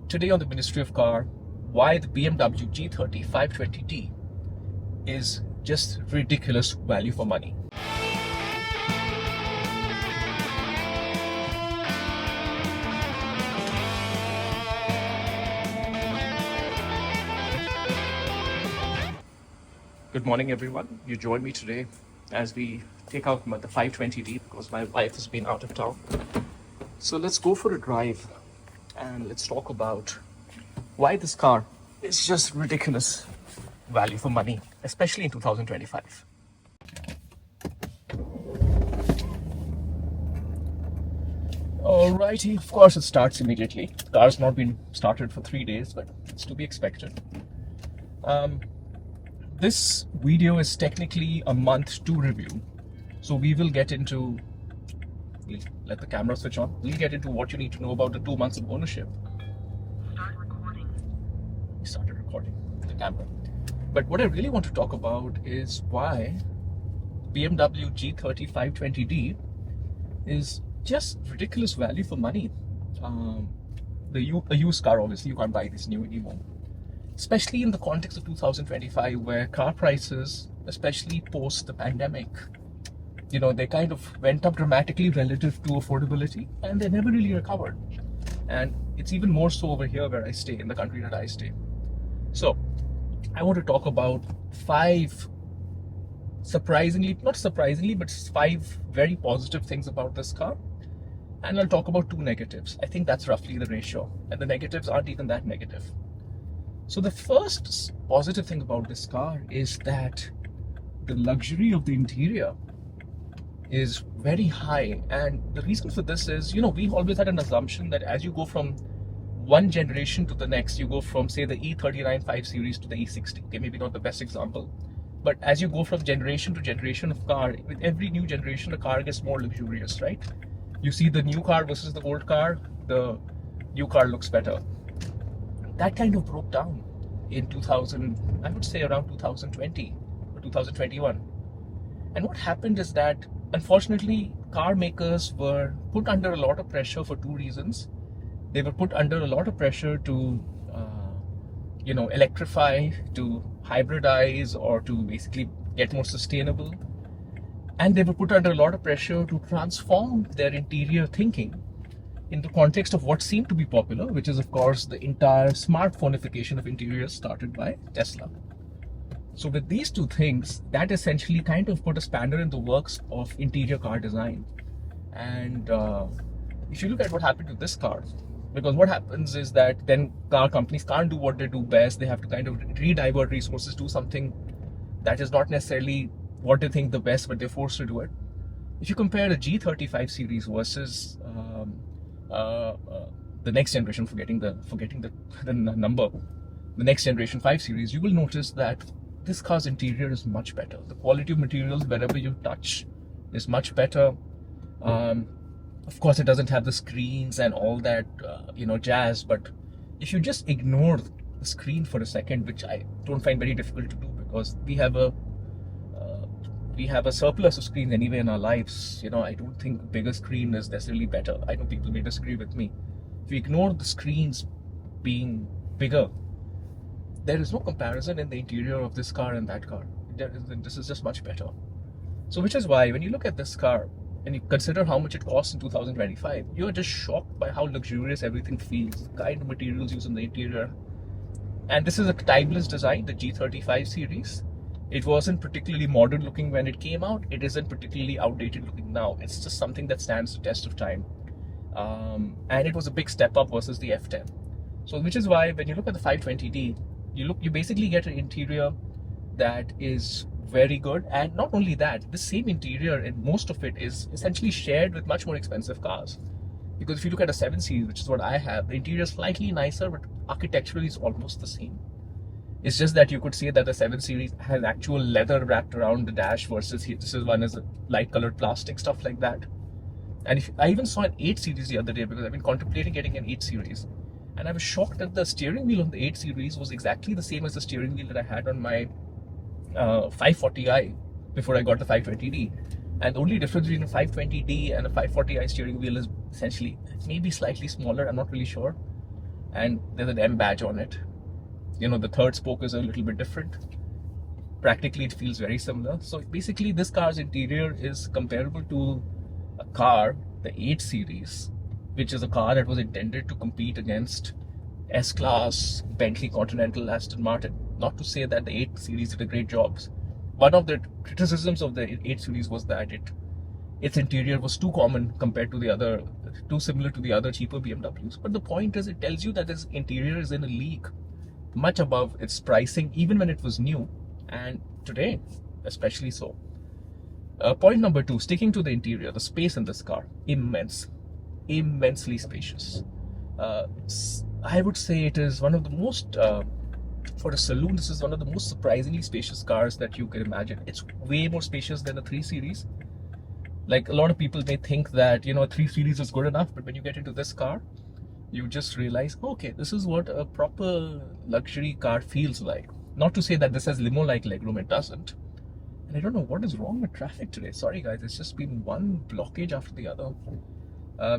Today on the Ministry of Car, why the BMW G30 520D is just ridiculous value for money. Good morning, everyone. You join me today as we take out the 520D because my wife has been out of town. So let's go for a drive and let's talk about why this car is just ridiculous value for money, especially in 2025. Alrighty, of course it starts immediately. The car's not been started for 3 days, but it's to be expected. This video is technically a month 2 review, so we will get into, let the camera switch on, we'll get into what you need to know about the 2 months of ownership. Start recording. We started recording the camera. But what I really want to talk about is why BMW G30 520D is just ridiculous value for money. A used car, obviously, you can't buy this new anymore. Especially in the context of 2025, where car prices, especially post the pandemic, they kind of went up dramatically relative to affordability, and they never really recovered. And it's even more so over here where I stay, in the country that I stay. So I want to talk about 5 not surprisingly, but 5 very positive things about this car. And I'll talk about 2 negatives. I think that's roughly the ratio. And the negatives aren't even that negative. So the first positive thing about this car is that the luxury of the interior is very high. And the reason for this is, we've always had an assumption that as you go from one generation to the next, you go from, say, the E39 5 Series to the E60. Okay, maybe not the best example. But as you go from generation to generation of car, with every new generation, the car gets more luxurious, right? You see the new car versus the old car, the new car looks better. That kind of broke down in 2000, I would say around 2020 or 2021. And what happened is that, unfortunately, car makers were put under a lot of pressure for 2 reasons. They were put under a lot of pressure to, electrify, to hybridize, or to basically get more sustainable. And they were put under a lot of pressure to transform their interior thinking in the context of what seemed to be popular, which is, of course, the entire smartphoneification of interiors started by Tesla. So with these 2 things, that essentially kind of put a spanner in the works of interior car design. And if you look at what happened to this car, because what happens is that then car companies can't do what they do best. They have to kind of re-divert resources, do something that is not necessarily what they think the best, but they're forced to do it. If you compare the G30 5 Series versus the next generation, forgetting the number, the next generation 5 Series, you will notice that this car's interior is much better. The quality of materials wherever you touch is much better. Of course, it doesn't have the screens and all that, jazz. But if you just ignore the screen for a second, which I don't find very difficult to do because we have a surplus of screens anyway in our lives. I don't think a bigger screen is necessarily better. I know people may disagree with me. If you ignore the screens being bigger, there is no comparison in the interior of this car and that car. This is just much better. So which is why when you look at this car and you consider how much it costs in 2025, you're just shocked by how luxurious everything feels, the kind of materials used in the interior. And this is a timeless design, the G30 5 Series. It wasn't particularly modern looking when it came out. It isn't particularly outdated looking now. It's just something that stands the test of time. And it was a big step up versus the F10. So which is why when you look at the 520D, you basically get an interior that is very good. And not only that, the same interior, and most of it is essentially shared with much more expensive cars. Because if you look at a 7 Series, which is what I have, the interior is slightly nicer, but architecturally is almost the same. It's just that you could say that the 7 Series has actual leather wrapped around the dash versus this one is a light colored plastic, stuff like that. And I even saw an 8 Series the other day because I've been contemplating getting an 8 Series. And I was shocked that the steering wheel on the 8 Series was exactly the same as the steering wheel that I had on my 540i before I got the 520D. And the only difference between a 520D and a 540i steering wheel is essentially maybe slightly smaller, I'm not really sure. and there's an M badge on it. You know, the third spoke is a little bit different. Practically, it feels very similar. So basically, this car's interior is comparable to a car, the 8 Series, which is a car that was intended to compete against S-Class, Bentley, Continental, Aston Martin. Not to say that the 8 Series did a great job. One of the criticisms of the 8 Series was that its interior was too common compared to the other, too similar to the other cheaper BMWs. But the point is, it tells you that this interior is in a league much above its pricing, even when it was new, and today, especially so. Point number 2, sticking to the interior, the space in this car, immensely spacious. I would say it is one of the most, for a saloon, this is one of the most surprisingly spacious cars that you can imagine. It's way more spacious than a 3 Series. Like, a lot of people may think that, you know, a 3 Series is good enough, but when you get into this car, you just realize, okay, this is what a proper luxury car feels like. Not to say that this has limo-like legroom, it doesn't. And I don't know what is wrong with traffic today. Sorry guys, it's just been one blockage after the other.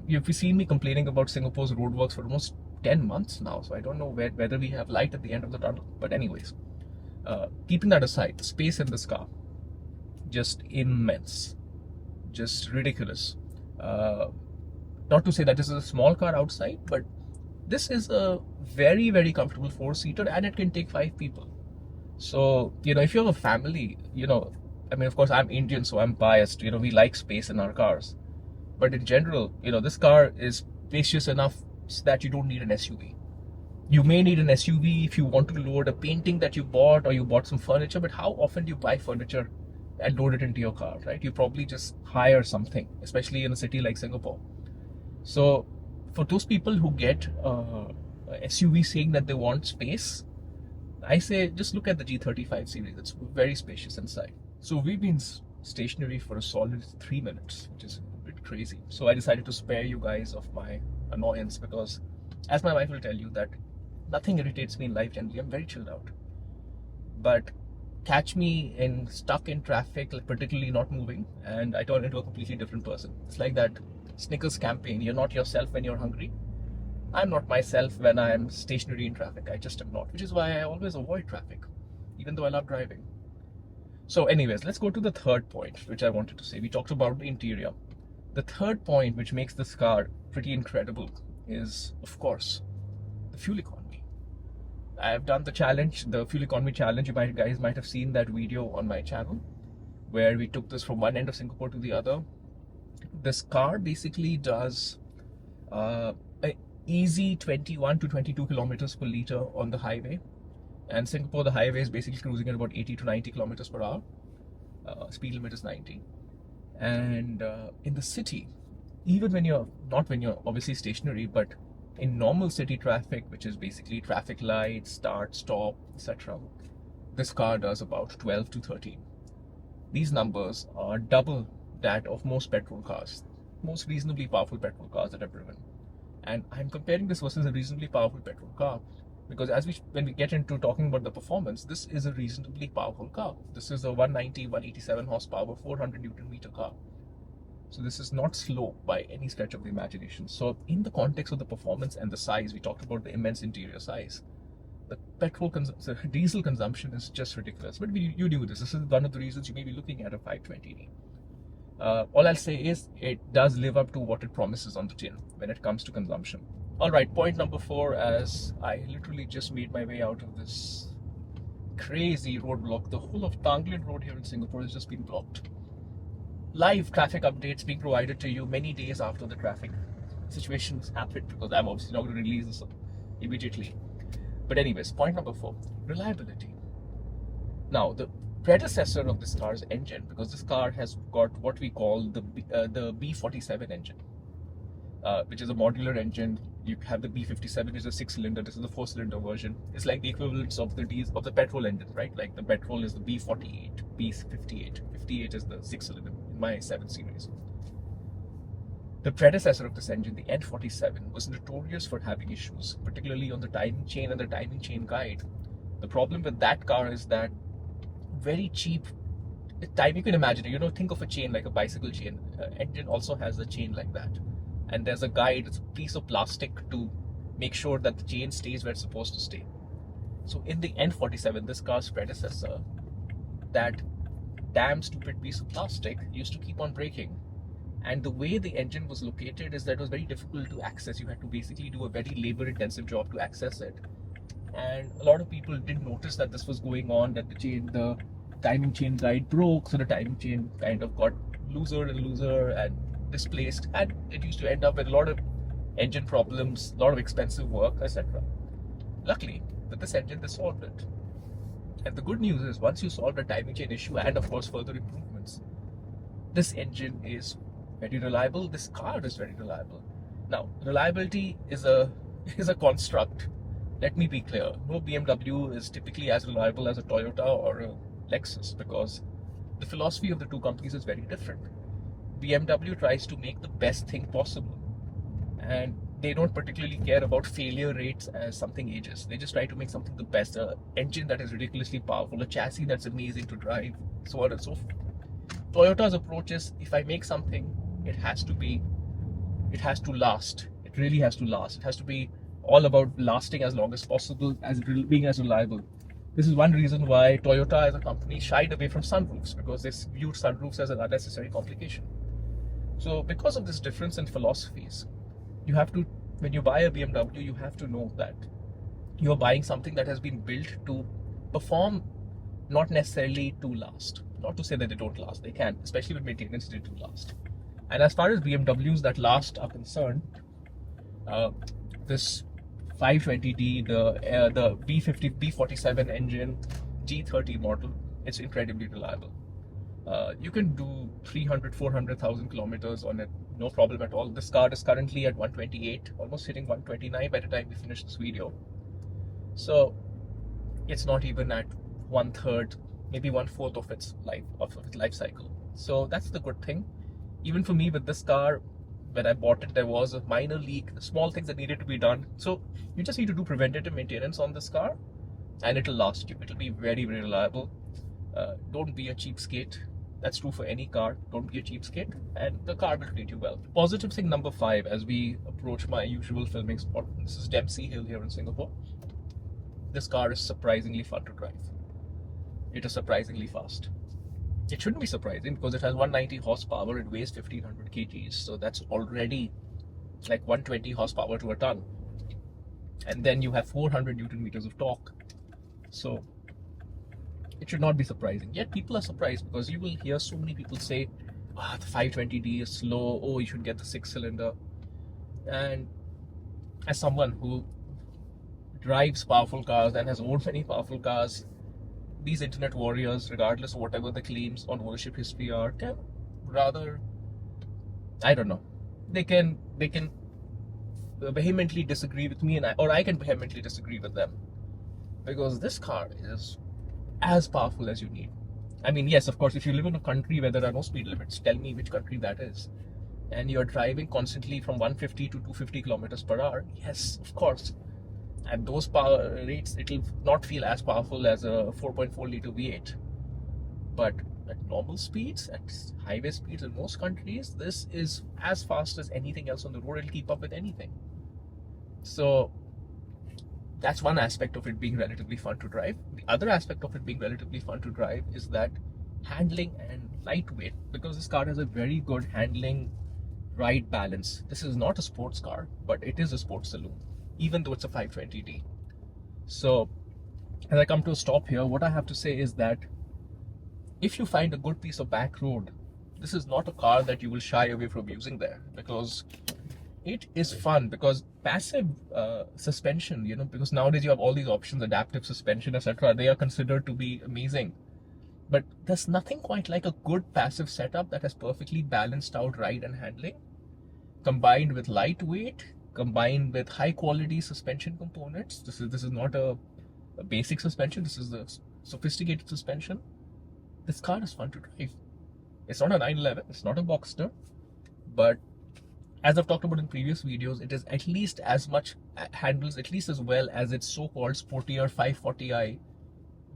You've seen me complaining about Singapore's roadworks for almost 10 months now, so I don't know whether we have light at the end of the tunnel. But anyways, keeping that aside, the space in this car, just immense, just ridiculous. Not to say that this is a small car outside, but this is a very, very comfortable 4-seater, and it can take 5 people. So, you know, if you have a family, you know, I mean, of course, I'm Indian, so I'm biased. You know, we like space in our cars. But in general, you know, this car is spacious enough so that you don't need an SUV. You may need an SUV if you want to load a painting that you bought, or you bought some furniture, but how often do you buy furniture and load it into your car, right? You probably just hire something, especially in a city like Singapore. So for those people who get a SUV saying that they want space, I say just look at the G35 series. It's very spacious inside. So we've been stationary for a solid 3 minutes, which is a bit crazy. So I decided to spare you guys of my annoyance, because as my wife will tell you, that nothing irritates me in life generally. I'm very chilled out. But catch me stuck in traffic, like particularly not moving, and I turn into a completely different person. It's like that Snickers campaign, you're not yourself when you're hungry. I'm not myself when I'm stationary in traffic. I just am not, which is why I always avoid traffic, even though I love driving. So anyways, let's go to the third point, which I wanted to say. We talked about the interior. The third point, which makes this car pretty incredible, is, of course, the fuel economy. I have done the challenge, the fuel economy challenge. You guys might have seen that video on my channel, where we took this from one end of Singapore to the other. This car basically does easy 21 to 22 kilometers per liter on the highway, and Singapore, the highway is basically cruising at about 80 to 90 kilometers per hour. Speed limit is 90, and in the city, even when you're obviously stationary, but in normal city traffic, which is basically traffic lights, start, stop, etc., this car does about 12 to 13. These numbers are double that of most petrol cars, most reasonably powerful petrol cars that I've driven. And I'm comparing this versus a reasonably powerful petrol car, because when we get into talking about the performance, this is a reasonably powerful car. This is a 190, 187 horsepower, 400 Newton meter car. So this is not slow by any stretch of the imagination. So in the context of the performance and the size, we talked about the immense interior size. The diesel consumption is just ridiculous. But you knew this. This is one of the reasons you may be looking at a 520D. All I'll say is it does live up to what it promises on the tin when it comes to consumption. Alright, point number 4, as I literally just made my way out of this crazy roadblock. The whole of Tanglin Road here in Singapore has just been blocked. Live traffic updates being provided to you many days after the traffic situation has happened, because I'm obviously not going to release this immediately. But anyways, point number 4, reliability. Now, the predecessor of this car's engine, because this car has got what we call the B47 engine, which is a modular engine. You have the B57, which is a 6-cylinder. This is the 4-cylinder version. It's like the equivalents of the petrol engine, right? Like the petrol is the B48, B58. 58 is the 6-cylinder in my 7 series. The predecessor of this engine, the N47, was notorious for having issues, particularly on the timing chain and the timing chain guide. The problem with that car is that very cheap time, you can imagine it, you know, think of a chain like a bicycle chain. Engine also has a chain like that, and there's a guide. It's a piece of plastic to make sure that the chain stays where it's supposed to stay. So in the N47, this car's predecessor, that damn stupid piece of plastic used to keep on breaking. And the way the engine was located is that it was very difficult to access. You had to basically do a very labor-intensive job to access it. And a lot of people didn't notice that this was going on, that the timing chain guide broke, so the timing chain kind of got looser and looser and displaced, and it used to end up with a lot of engine problems, a lot of expensive work, etc. Luckily, with this engine, they solved it. And the good news is, once you solve the timing chain issue and of course further improvements, this engine is very reliable. This car is very reliable. Now, reliability is a construct. Let me be clear. No BMW is typically as reliable as a Toyota or a Lexus, because the philosophy of the two companies is very different. BMW tries to make the best thing possible, and they don't particularly care about failure rates as something ages. They just try to make something the best, an engine that is ridiculously powerful, a chassis that's amazing to drive, so on and so forth. Toyota's approach is, if I make something, it has to last. It really has to last. It has to be all about lasting as long as possible, as being as reliable. This is one reason why Toyota as a company shied away from sunroofs, because they viewed sunroofs as an unnecessary complication. So because of this difference in philosophies, you have to, when you buy a BMW, you have to know that you're buying something that has been built to perform, not necessarily to last. Not to say that they don't last, they can, especially with maintenance, they do last. And as far as BMWs that last are concerned, this 520D, the B47 engine G30 model, it's incredibly reliable. You can do 300,000-400,000 kilometers on it, no problem at all. This car is currently at 128, almost hitting 129 by the time we finish this video. So it's not even at 1/3, maybe 1/4 of its life cycle. So that's the good thing. Even for me with this car, when I bought it, there was a minor leak, small things that needed to be done. So you just need to do preventative maintenance on this car, and it'll last you. It'll be very, very reliable. Don't be a cheapskate. That's true for any car. Don't be a cheapskate, and the car will treat you well. Positive thing number 5, as we approach my usual filming spot. This is Dempsey Hill here in Singapore. This car is surprisingly fun to drive. It is surprisingly fast. It shouldn't be surprising because it has 190 horsepower, it weighs 1500 kgs, so that's already like 120 horsepower to a ton. And then you have 400 Newton meters of torque. So it should not be surprising. Yet people are surprised, because you will hear so many people say, the 520D is slow, oh, you should get the 6-cylinder. And as someone who drives powerful cars and has owned many powerful cars, these internet warriors, regardless of whatever the claims on ownership history are, can rather, I don't know, they can vehemently disagree with me, or I can vehemently disagree with them, because this car is as powerful as you need. I mean, yes, of course, if you live in a country where there are no speed limits, tell me which country that is, and you're driving constantly from 150 to 250 kilometers per hour, yes, of course, at those power rates, it'll not feel as powerful as a 4.4 liter V8. But at normal speeds, at highway speeds in most countries, this is as fast as anything else on the road. It'll keep up with anything. So that's one aspect of it being relatively fun to drive. The other aspect of it being relatively fun to drive is that handling and lightweight, because this car has a very good handling ride balance. This is not a sports car, but it is a sports saloon, even though it's a 520D. So as I come to a stop here, what I have to say is that if you find a good piece of back road, this is not a car that you will shy away from using there, because it is fun. Because passive suspension, because nowadays you have all these options, adaptive suspension, etc. They are considered to be amazing. But there's nothing quite like a good passive setup that has perfectly balanced out ride and handling, combined with lightweight, combined with high quality suspension components. This is not a basic suspension, this is the sophisticated suspension. This car is fun to drive. It's not a 911, it's not a Boxster, but as I've talked about in previous videos, it is at least as much, handles at least as well as its so-called sportier 540i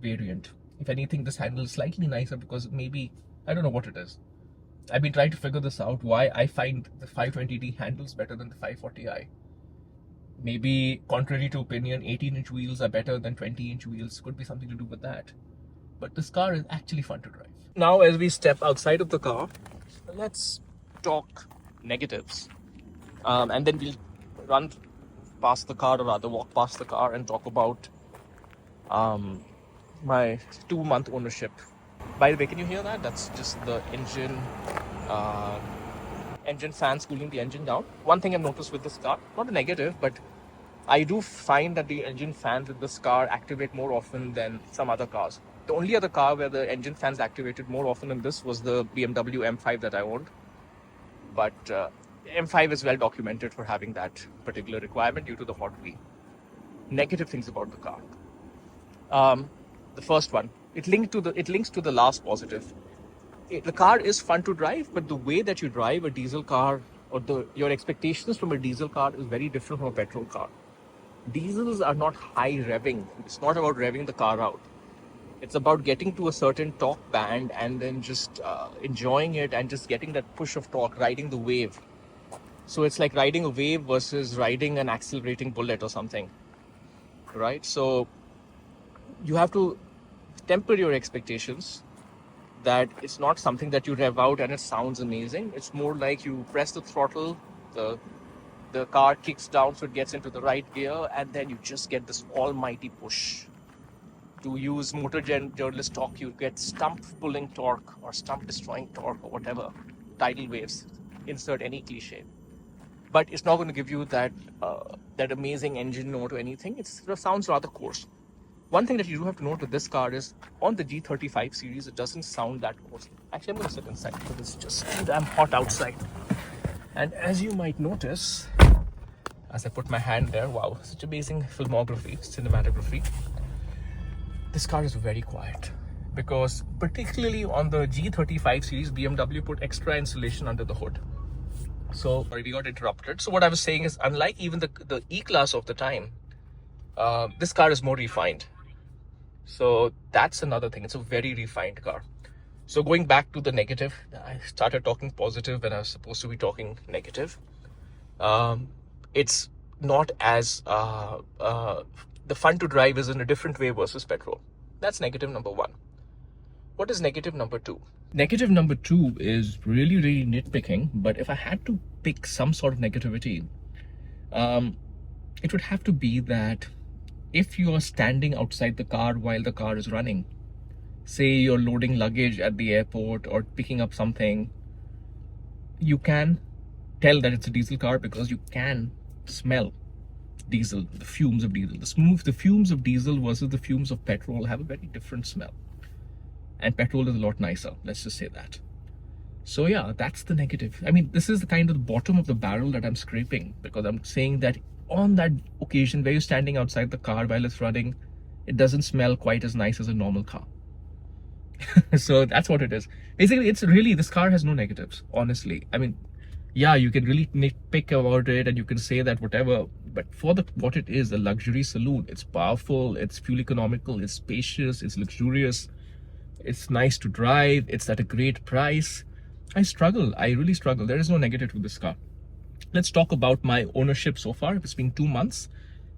variant. If anything, this handles slightly nicer, because maybe, I don't know what it is. I've been trying to figure this out, why I find the 520D handles better than the 540i. Maybe contrary to opinion, 18-inch wheels are better than 20-inch wheels. Could be something to do with that. But this car is actually fun to drive. Now, as we step outside of the car, let's talk negatives. And then we'll run past the car, or rather walk past the car, and talk about my 2-month ownership. By the way, can you hear that? That's just the engine fans cooling the engine down. One thing I've noticed with this car, not a negative, but I do find that the engine fans with this car activate more often than some other cars. The only other car where the engine fans activated more often than this was the BMW M5 that I owned. But M5 is well documented for having that particular requirement due to the hot wheel. Negative things about the car. The first one, it links to the last positive. The car is fun to drive, but the way that you drive a diesel car, or your expectations from a diesel car, is very different from a petrol car. Diesels are not high revving. It's not about revving the car out. It's about getting to a certain torque band and then just enjoying it and just getting that push of torque, riding the wave. So it's like riding a wave versus riding an accelerating bullet or something, right? So you have to temper your expectations that it's not something that you rev out and it sounds amazing. It's more like you press the throttle, the car kicks down so it gets into the right gear, and then you just get this almighty push. To use motor journalist talk, you get stump pulling torque or stump destroying torque or whatever, tidal waves, insert any cliche. But it's not going to give you that amazing engine note or anything. It sounds rather coarse. One thing that you do have to note with this car is on the G35 series, it doesn't sound that coarse. Actually, I'm going to sit inside because it's just too damn hot outside. And as you might notice, as I put my hand there, wow, such amazing filmography, cinematography. This car is very quiet because particularly on the G35 series, BMW put extra insulation under the hood. So sorry, we got interrupted. So what I was saying is, unlike even the E-Class of the time, this car is more refined. So that's another thing. It's a very refined car. So going back to the negative, I started talking positive when I was supposed to be talking negative. It's not as the fun to drive is in a different way versus petrol. That's negative number one. What is negative number two? Negative number two is really, really nitpicking. But if I had to pick some sort of negativity, it would have to be that if you are standing outside the car while the car is running, say you're loading luggage at the airport or picking up something, you can tell that it's a diesel car because you can smell diesel, the fumes of diesel. The fumes of diesel versus the fumes of petrol have a very different smell. And petrol is a lot nicer, let's just say that. So yeah, that's the negative. I mean, this is the kind of the bottom of the barrel that I'm scraping, because I'm saying that on that occasion where you're standing outside the car while it's running, it doesn't smell quite as nice as a normal car. So that's what it is. Basically, it's really, this car has no negatives, honestly. I mean, yeah, you can really nitpick about it and you can say that whatever, but for what it is, a luxury saloon, it's powerful, it's fuel economical, it's spacious, it's luxurious, it's nice to drive, it's at a great price. I really struggle. There is no negative to this car. Let's talk about my ownership so far. It's been 2 months.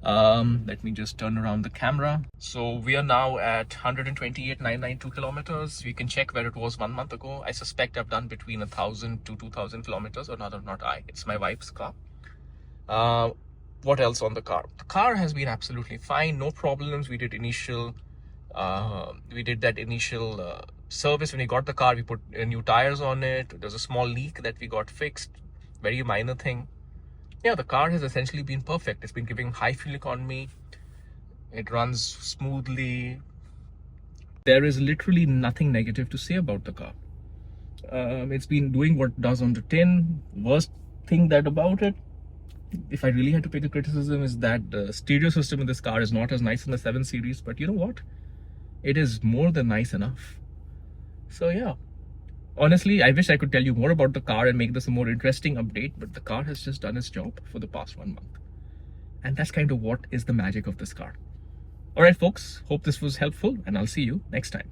Let me just turn around the camera. So we are now at 128,992 kilometers. You can check where it was 1 month ago. I suspect I've done between 1,000 to 2,000 kilometers, or not I, it's my wife's car. What else on the car? The car has been absolutely fine, no problems. We did that initial service. When we got the car, we put new tires on it. There's a small leak that we got fixed, very minor thing. Yeah, the car has essentially been perfect. It's been giving high fuel economy. It runs smoothly. There is literally nothing negative to say about the car. It's been doing what it does on the tin. Worst thing about it, if I really had to pick a criticism, is that the stereo system in this car is not as nice in the 7 Series. But you know what? It is more than nice enough. So yeah. Honestly, I wish I could tell you more about the car and make this a more interesting update, but the car has just done its job for the past 1 month. And that's kind of what is the magic of this car. All right, folks, hope this was helpful, and I'll see you next time.